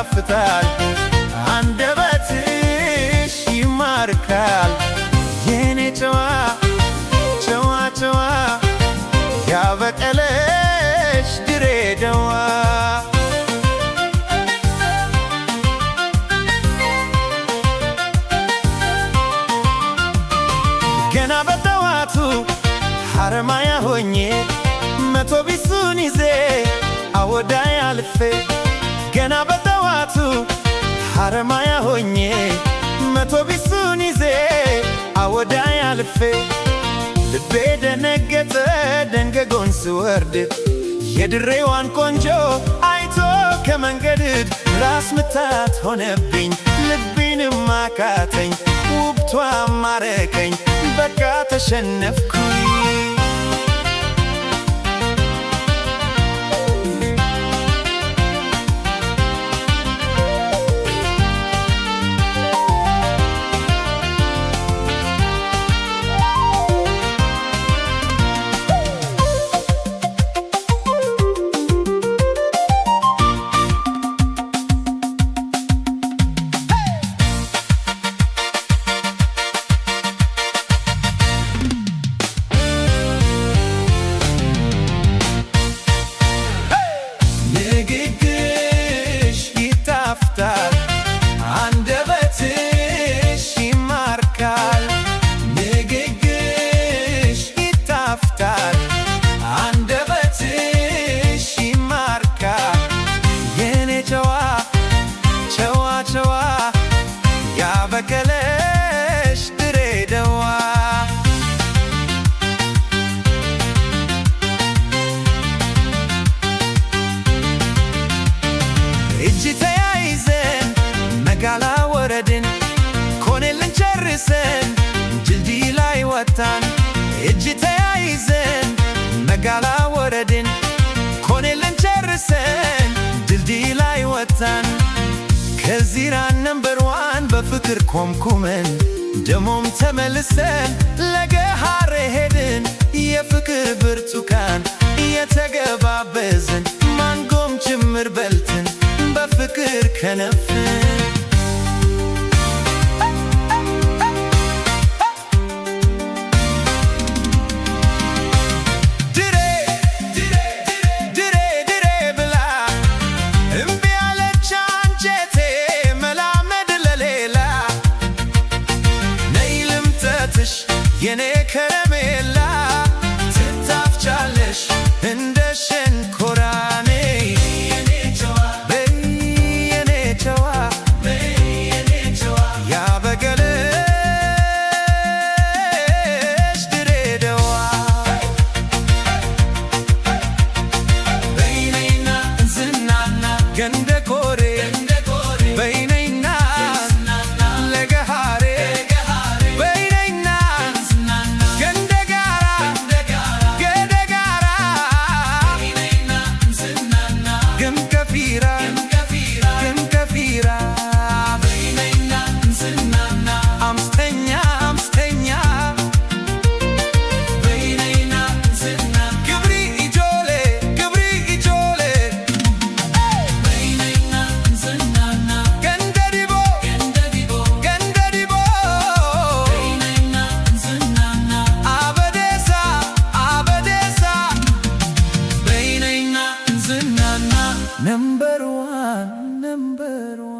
ይጣፍጣል አንደበትሽ ይማርካል የኔ ጨዋ ጨዋ ጨዋ ያበቀለሽ ድሬዳዋ ገና በጠዋቱ ሐረማያ ሆኜ መቶቢሱን ይዜ አወዳይ አልፌ ገና በጠዋቱ ሐረማያ ሆኜ መቶቢሱን ይዜ አወዳይ አልፌ ልቤ ደነገጠ ደንገጎን ስወርድ የድሬዋን ቆንጆ አይቶ ከመንገድ ራስ ምታት ሆነብኝ ልቤንም አቃተኝ ውብቷ ማረከኝ በቃ ተሸነፍኩኝ ንግግርሽ ይጣፍጣል አንደበትሽ ይማርካል ንግግርሽ ይጣፍጣል አንደበትሽ ይማርካል የኔ ጨዋ ጨዋ ጨዋ ያበቀለሽ ድሬዳዋ እጅ ተያይዘን መጋላ ወረድን ኮኔልን ጨርሰን ድልድይ ላይ ወጣን እጅ ተያይዘን መጋላ ወረድን ኮኔልን ጨርሰን ድልድይ ላይ ወጣን ከዚራ ነምበር ዋን በፍቅር ኮምኩመን ደሞም ተመልሰን ለገሃር ሄድን የፍቅር ብርቱካን የተገባበዝን ማንጎም ጭምር በልትን በፍቅር ከነፍን ድሬ ድሬ ድሬ ድሬ ብላ እምቢ አለች አንጀቴ መላመድ ለሌላ ነይ ልምጠትሽ የኔ ከረሜላ ትጣፍጫለሽ እንደ ሸንኮራ ገንደ ኮሬ በይነይና ለገሃሬ በይነይና ገንደ ጋራ ገደ ጋራ ግም ከፊራ ግም ከፊራ አምስተኛ አምስተኛ ግብሪ ኢጆሌ ግብሪ ኢጆሌ Number one, number one.